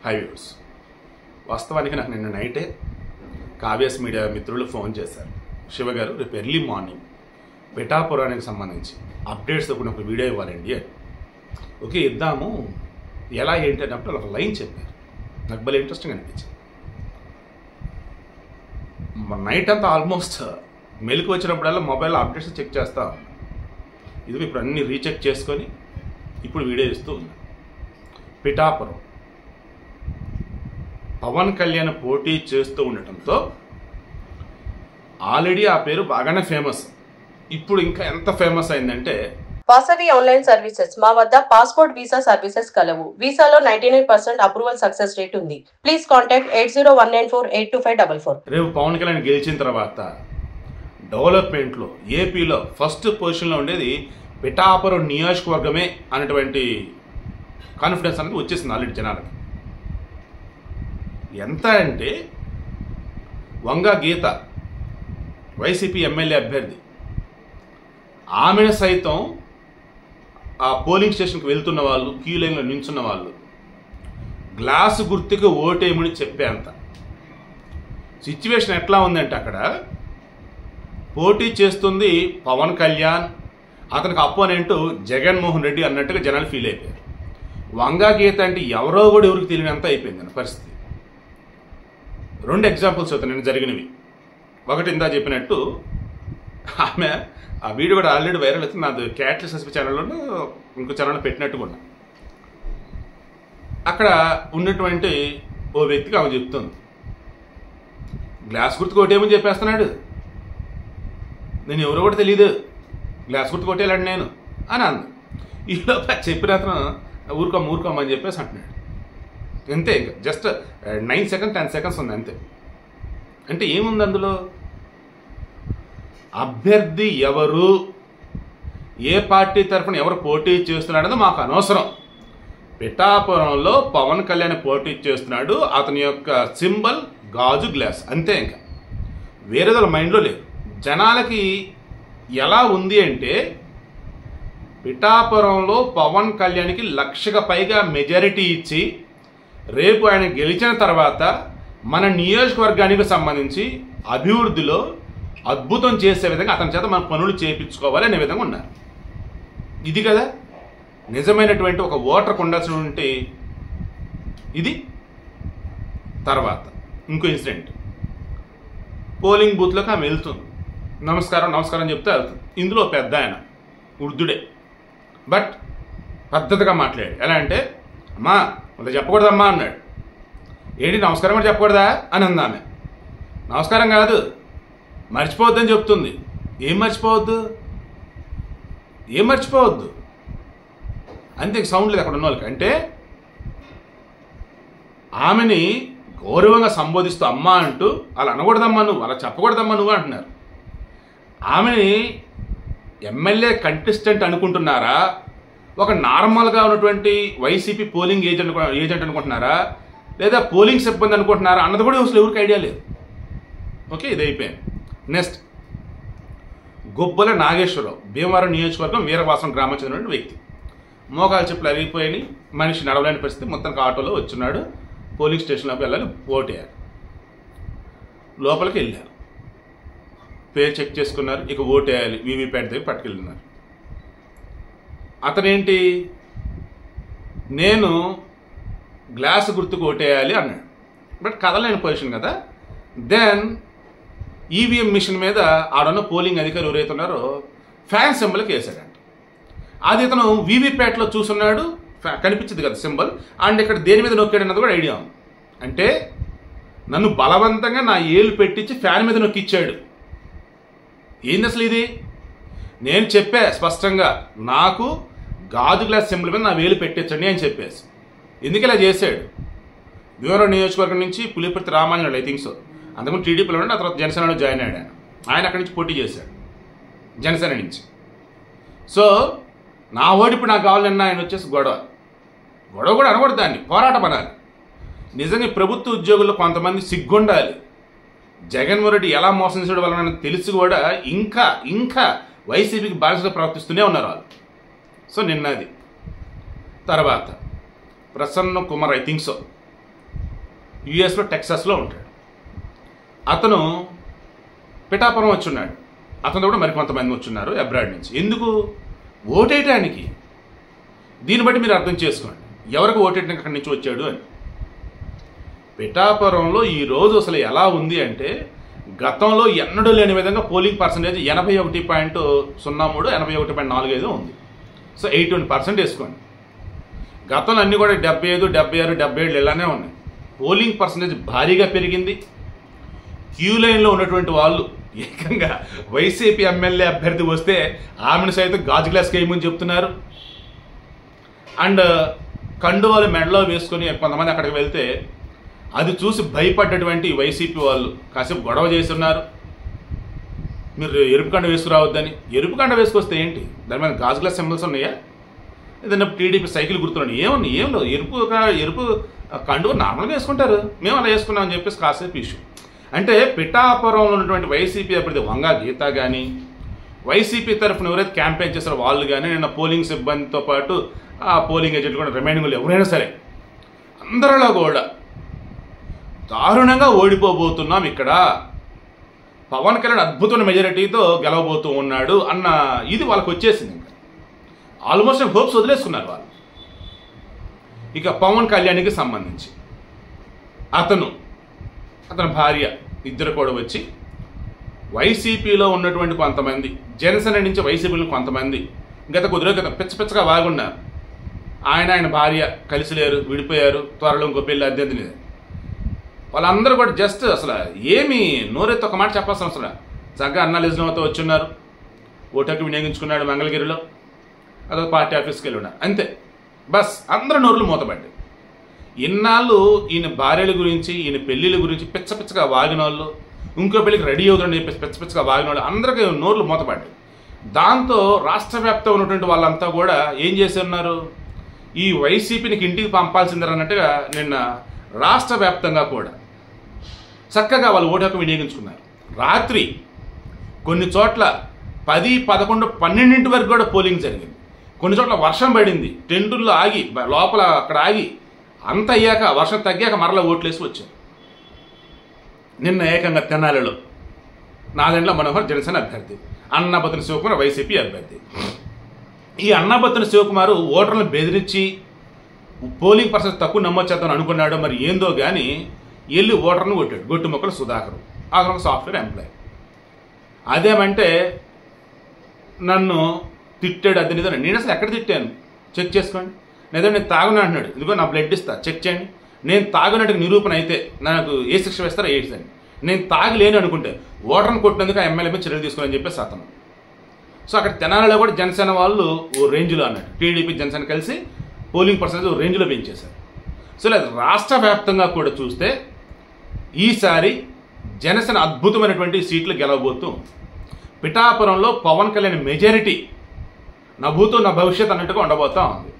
High views. వాస్తవానికి నాకు నిన్న నైటే కావ్యాస్ మీడియా మిత్రులు ఫోన్ చేశారు. శివ గారు రేపు ఎర్లీ మార్నింగ్ పిఠాపురానికి సంబంధించి అప్డేట్స్తో కూడా ఒక వీడియో ఇవ్వాలండి అని. ఓకే ఇద్దాము, ఎలా ఏంటి అన్నప్పుడు ఒక లైన్ చెప్పారు. నాకు భలే ఇంట్రెస్టింగ్ అనిపించింది. నైట్ అంతా ఆల్మోస్ట్ మెలకు వచ్చినప్పుడల్లా మొబైల్ అప్డేట్స్ చెక్ చేస్తా ఉన్నా. ఇది ఇప్పుడు అన్నీ రీచెక్ చేసుకొని ఇప్పుడు వీడియో ఇస్తూ ఉన్నా. పిఠాపురం పవన్ కళ్యాణ్ పోటీ చేస్తూ ఉండటంతో ఆల్రెడీ ఆ పేరు బాగానే ఫేమస్. ఇప్పుడు ఇంకా ఎంత ఫేమస్ అయిందంటే వాసవి ఆన్లైన్ సర్వీసెస్. మా వద్ద పాస్పోర్ట్ వీసా సర్వీసెస్ కలవు. వీసాలో 99% అప్రూవల్ సక్సెస్ రేట్ ఉంది. Please contact 8019482544. రేపు పవన్ కళ్యాణ్ గెలిచిన తర్వాత డెవలప్మెంట్లో ఏపీలో ఫస్ట్ పొజిషన్లో ఉండేది పిఠాపురం నియోజకవర్గమే అనేటువంటి కాన్ఫిడెన్స్ అనేది వచ్చేసింది ఆల్రెడీ జనాలకి. ఎంత అంటే వంగ గీత వైసీపీ ఎమ్మెల్యే అభ్యర్థి, ఆమెను సైతం ఆ పోలింగ్ స్టేషన్కి వెళ్తున్న వాళ్ళు, క్యూ లైన్లో నిల్చున్న వాళ్ళు గ్లాసు గుర్తుకు ఓటేయమని చెప్పేంత సిచ్యువేషన్ ఎట్లా ఉందంటే అక్కడ పోటీ చేస్తుంది పవన్ కళ్యాణ్, అతనికి అపోనెంట్ జగన్మోహన్ రెడ్డి అన్నట్టుగా జనాలు ఫీల్ అయిపోయారు. వంగా గీత అంటే ఎవరో కూడా ఎవరికి తెలియనంత అయిపోయింది పరిస్థితి. రెండు ఎగ్జాంపుల్స్ అవుతాయి నేను జరిగినవి. ఒకటి ఇందా చెప్పినట్టు ఆమె ఆ వీడియో కూడా ఆల్రెడీ వైరల్ అవుతుంది. నాది క్యాట్లెస్ ఎస్పీ ఛానల్లోనూ ఇంకో ఛానల్లో పెట్టినట్టుగా ఉన్నా. అక్కడ ఉన్నటువంటి ఓ వ్యక్తికి ఆమె చెప్తుంది, గ్లాస్ గుర్తు కొట్టేమని చెప్పేస్తున్నాడు, నేను ఎవరో కూడా తెలియదు, గ్లాస్ గుర్తు కొట్టేయాలండి నేను అని అంది. ఈలోపు చెప్పిన అతను ఊరుకోమని చెప్పేసి అంటున్నాడు. అంతే, ఇంకా జస్ట్ 9 సెకండ్స్ 10 సెకండ్స్ ఉంది అంతే. అంటే ఏముంది అందులో? అభ్యర్థి ఎవరు, ఏ పార్టీ తరఫున ఎవరు పోటీ చేస్తున్నాడో మాకు అనవసరం. పిఠాపురంలో పవన్ కళ్యాణ్ పోటీ చేస్తున్నాడు, అతని యొక్క సింబల్ గాజు గ్లాస్, అంతే. ఇంకా వేరేదో మైండ్లో లేదు. జనాలకి ఎలా ఉంది అంటే పిఠాపురంలో పవన్ కళ్యాణ్కి 1,00,000కి పైగా మెజారిటీ ఇచ్చి రేపు ఆయన గెలిచిన తర్వాత మన నియోజకవర్గానికి సంబంధించి అభివృద్ధిలో అద్భుతం చేసే విధంగా అతని చేత మన పనులు చేయించుకోవాలి అనే విధంగా ఉన్నారు. ఇది కదా నిజమైనటువంటి ఒక ఓటర్కు ఉండాల్సినటువంటి ఇది. తర్వాత ఇంకో ఇన్సిడెంట్, పోలింగ్ బూత్లోకి ఆమె వెళ్తుంది, నమస్కారం చెప్తే వెళ్తుంది. ఇందులో పెద్ద ఆయన వృద్ధుడే, బట్ పద్ధతిగా మాట్లాడాడు. ఎలా అంటే, అమ్మా అంత చెప్పకూడదమ్మా అన్నాడు. ఏంటి నమస్కారం కూడా చెప్పకూడదా అని అంది ఆమె. నమస్కారం కాదు, మర్చిపోవద్దని చెప్తుంది. ఏం మర్చిపోవద్దు అంతే, సౌండ్ లేదు అక్కడ ఉన్న వాళ్ళకి. అంటే ఆమెని గౌరవంగా సంబోధిస్తూ అమ్మా అంటూ, అలా అనకూడదమ్మా నువ్వు, అలా చెప్పకూడదమ్మా నువ్వు అంటున్నారు. ఆమెని ఎమ్మెల్యే కంటెస్టెంట్ అనుకుంటున్నారా, ఒక నార్మల్గా ఉన్నటువంటి వైసీపీ పోలింగ్ ఏజెంట్ అనుకుంటున్నారా, లేదా పోలింగ్ సిబ్బంది అనుకుంటున్నారా అన్నది కూడా అసలు ఎవరికి ఐడియా లేదు. ఓకే, ఇది అయిపోయింది. నెక్స్ట్, గొబ్బల నాగేశ్వరరావు, భీమవరం నియోజకవర్గం వీరవాసం గ్రామం చెందినటువంటి వ్యక్తి. మోకాలు చెప్పులు అరిగిపోయి మనిషి నడవలేని పరిస్థితి, మొత్తానికి ఆటోలో వచ్చున్నాడు. పోలింగ్ స్టేషన్లోకి వెళ్ళాలి, ఓటేయాలి. లోపలికి వెళ్ళారు, పేరు చెక్ చేసుకున్నారు, ఇక ఓటేయాలి, వీవీప్యాట్ దగ్గర పట్టుకెళ్తున్నారు. అతనేంటి, నేను గ్లాసు గుర్తుకు ఓటేయాలి అన్నాడు, బట్ కదలేని పొజిషన్ కదా. దెన్ ఈవీఎం మిషన్ మీద ఆడన్న పోలింగ్ అధికారులు ఎవరైతే ఉన్నారో ఫ్యాన్ సింబల్కి వేసాడంట. అది ఇతను వీవీప్యాట్లో చూస్తున్నాడు, కనిపించింది కదా సింబల్, అండ్ ఇక్కడ దేని మీద నొక్కాడు అన్నది కూడా ఐడియా ఉంది. అంటే నన్ను బలవంతంగా నా ఏలు పెట్టించి ఫ్యాన్ మీద నొక్కిచ్చాడు. ఏంది అసలు ఇది? నేను చెప్పా స్పష్టంగా, నాకు గాజు గ్లాస్ సింబల్ మీద నా వేలు పెట్టించండి అని చెప్పేసి. ఎందుకు ఇలా చేశాడు? భీమవరం నియోజకవర్గం నుంచి Pulivarthi Ramanjaneyulu, I think so, అంతకుముందు టీడీపీలో ఉండి ఆ తర్వాత జనసేనలో జాయిన్ అయ్యాడు. ఆయన అక్కడి నుంచి పోటీ చేశాడు జనసేన నుంచి. సో నా ఓటు ఇప్పుడు నాకు కావాలన్నా ఆయన వచ్చేసి గొడవ కూడా అనకూడదు, దాన్ని పోరాటం అనాలి. నిజంగా ప్రభుత్వ ఉద్యోగుల్లో కొంతమంది సిగ్గుండాలి. జగన్మోహన్ రెడ్డి ఎలా మోసం చేయడం వలన తెలిసి కూడా ఇంకా వైసీపీకి బానిసగా ప్రవర్తిస్తూనే ఉన్నారు వాళ్ళు. సో నిన్నది. తర్వాత Prasanna Kumar, I think so, యుఎస్లో టెక్సాస్లో ఉంటాడు. అతను పిఠాపురం వచ్చున్నాడు. అతను కూడా మరికొంతమంది వచ్చున్నారు అబ్రాడ్ నుంచి. ఎందుకు? ఓటేయటానికి. దీన్ని బట్టి మీరు అర్థం చేసుకోండి ఎవరికి ఓటేయడానికి అక్కడి నుంచి వచ్చాడు అని. పిఠాపురంలో ఈరోజు అసలు ఎలా ఉంది అంటే గతంలో ఎన్నడూ లేని విధంగా పోలింగ్ పర్సంటేజ్ 81.03 81.45 ఉంది. సో 81% వేసుకోండి. గతంలో అన్నీ కూడా 75 76 77 ఇలానే ఉన్నాయి. పోలింగ్ పర్సంటేజ్ భారీగా పెరిగింది. క్యూ లైన్లో ఉన్నటువంటి వాళ్ళు ఏకంగా వైసీపీ ఎమ్మెల్యే అభ్యర్థి వస్తే ఆమెను సైతం గాజు గ్లాస్కి వేయమని చెప్తున్నారు. అండ్ కండువాలు మెడలో వేసుకొని కొంతమంది అక్కడికి వెళ్తే అది చూసి భయపడ్డటువంటి వైసీపీ వాళ్ళు కాసేపు గొడవ చేస్తున్నారు. మీరు ఎరుపు కండ వేసుకురావద్దని. ఎరుపు కండ వేసుకొస్తే ఏంటి? దాని మీద గాజు గ్లాస్ సింబల్స్ ఉన్నాయా? ఏదన్నా టీడీపీ సైకిల్ గుర్తున్నాడు ఏమన్నా? ఏం లేదు. ఎరుపు కండువ నార్మల్గా వేసుకుంటారు. మేము అలా వేసుకున్నామని చెప్పేసి కాసేపు ఇష్యూ. అంటే పిఠాపురంలో ఉన్నటువంటి వైసీపీ అభ్యర్థి వంగా గీత కానీ వైసీపీ తరఫున ఎవరైతే క్యాంపెయిన్ చేస్తారో వాళ్ళు కానీ నిన్న పోలింగ్ సిబ్బందితో పాటు ఆ పోలింగ్ ఏజెంట్ కూడా రిమైనింగ్ ఎవరైనా సరే అందరిలో కూడా దారుణంగా ఓడిపోబోతున్నాం, ఇక్కడ పవన్ కళ్యాణ్ అద్భుతమైన మెజారిటీతో గెలవబోతూ ఉన్నాడు అన్న ఇది వాళ్ళకి వచ్చేసింది. ఇంకా ఆల్మోస్ట్ హోప్స్ వదిలేసుకున్నారు వాళ్ళు. ఇక పవన్ కళ్యాణ్కి సంబంధించి అతని భార్య ఇద్దరు కూడా వచ్చి వైసీపీలో ఉన్నటువంటి కొంతమంది, జనసేన నుంచి వైసీపీలో కొంతమంది గత కొద్ది రోజుల క్రితం పిచ్చగా వాగున్నారు. ఆయన భార్య కలిసి లేరు, విడిపోయారు, త్వరలో ఇంకో పెళ్లి అద్దెంది లేదు. వాళ్ళందరూ కూడా జస్ట్ అసలు ఏమి నోరెత్తి ఒక మాట చెప్పాల్సిన అవసరం. చక్కగా అన్నాలిజంతో వచ్చున్నారు. ఓటుకు వినియోగించుకున్నాడు మంగళగిరిలో, అదొక పార్టీ ఆఫీస్కి వెళ్ళి ఉన్నారు అంతే. బస్ అందరూ నోర్లు మూతపడ్డాయి. ఇన్నాళ్ళు ఈయన భార్యల గురించి, ఈయన పెళ్లిళ్ళ గురించి పిచ్చగా వాగిన వాళ్ళు, ఇంకో పెళ్లికి రెడీ అవుతుందని చెప్పేసి పిచ్చగా వాగిన వాళ్ళు అందరికీ నోర్లు మూతపడ్డాయి. దాంతో రాష్ట్ర వ్యాప్తంగా ఉన్నటువంటి వాళ్ళంతా కూడా ఏం చేసి ఉన్నారు? ఈ వైసీపీని ఇంటికి పంపాల్సిందని అన్నట్టుగా నిన్న రాష్ట్ర వ్యాప్తంగా కూడా చక్కగా వాళ్ళు ఓటు హక్కు వినియోగించుకున్నారు. రాత్రి కొన్ని చోట్ల 10, 11, 12 వరకు కూడా పోలింగ్ జరిగింది. కొన్ని చోట్ల వర్షం పడింది, టెంటుల్లో ఆగి లోపల అక్కడ ఆగి అంత అయ్యాక వర్షం తగ్గాక మరలా ఓట్లేసి వచ్చారు. నిన్న ఏకంగా తెనాలిలో నాదెండ్ల మనోహర్ జనసేన అభ్యర్థి, అన్నాబత్తుని శివకుమార్ వైసీపీ అభ్యర్థి. ఈ అన్నాబత్తుని శివకుమార్ ఓటర్లను బెదిరించి పోలింగ్ పర్సెంట్ తక్కువ నమ్మొచ్చేద్దామని అనుకున్నాడు. మరి ఏందో కానీ వెళ్ళి ఓటర్ను కొట్టాడు. గొట్టుముక్కల సుధాకర్, అతను ఒక సాఫ్ట్వేర్ ఎంప్లాయ్. అదేమంటే నన్ను తిట్టాడు, అది నిజం. నేను అసలు ఎక్కడ తిట్టాను చెక్ చేసుకోండి. లేదా నేను తాగునా అంటున్నాడు, ఇదిగో నా బ్లడ్ ఇస్తా చెక్ చేయండి. నేను తాగినట్టుగా నిరూపణ అయితే నాకు ఏ శిక్ష వేస్తారో వేయండి. నేను తాగలేను అనుకుంటే ఓటర్ను కొట్టినందుకు ఆ ఎమ్మెల్యే మీద చర్యలు తీసుకోవాలని చెప్పేసి అతను. సో అక్కడ తెనాలిలో కూడా జనసేన వాళ్ళు ఓ రేంజ్లో అన్నట్టు టీడీపీ జనసేన కలిసి పోలింగ్ పర్సెంటేజ్ ఓ రేంజ్లో పెంచేశారు. సో లేదు రాష్ట్ర వ్యాప్తంగా కూడా చూస్తే ఈసారి జనసేన అద్భుతమైనటువంటి సీట్లు గెలవబోతూ పిఠాపురంలో పవన్ కళ్యాణ్ మెజారిటీ నా భూతో నా భవిష్యత్ అన్నట్టుగా ఉండబోతా ఉంది.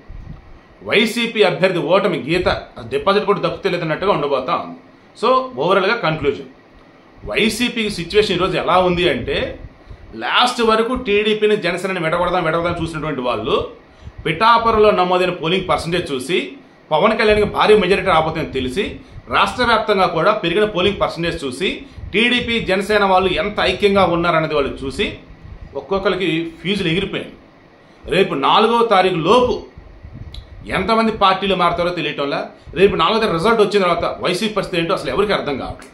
వైసీపీ అభ్యర్థి ఓటమి గీత డిపాజిట్ కూడా దక్కుతలేదన్నట్టుగా ఉండబోతా ఉంది. సో ఓవరాల్గా కన్క్లూజన్, వైసీపీ సిచ్యువేషన్ ఈరోజు ఎలా ఉంది అంటే లాస్ట్ వరకు టీడీపీని జనసేనని విడగొడదాం చూసినటువంటి వాళ్ళు పిఠాపురంలో నమోదైన పోలింగ్ పర్సంటేజ్ చూసి పవన్ కళ్యాణ్కి భారీ మెజారిటీ రాబోతుందని తెలిసి రాష్ట్ర వ్యాప్తంగా కూడా పెరిగిన పోలింగ్ పర్సంటేజ్ చూసి టీడీపీ జనసేన వాళ్ళు ఎంత ఐక్యంగా ఉన్నారనేది వాళ్ళు చూసి ఒక్కొక్కరికి ఫీజులు ఎగిరిపోయాయి. రేపు 4వ తారీఖు లోపు ఎంతమంది పార్టీలు మారుతారో తెలియటంలా. రేపు 4వ తారీఖు రిజల్ట్ వచ్చిన తర్వాత వైసీపీ పరిస్థితి ఏంటో అసలు ఎవరికి అర్థం కావట్లేదు.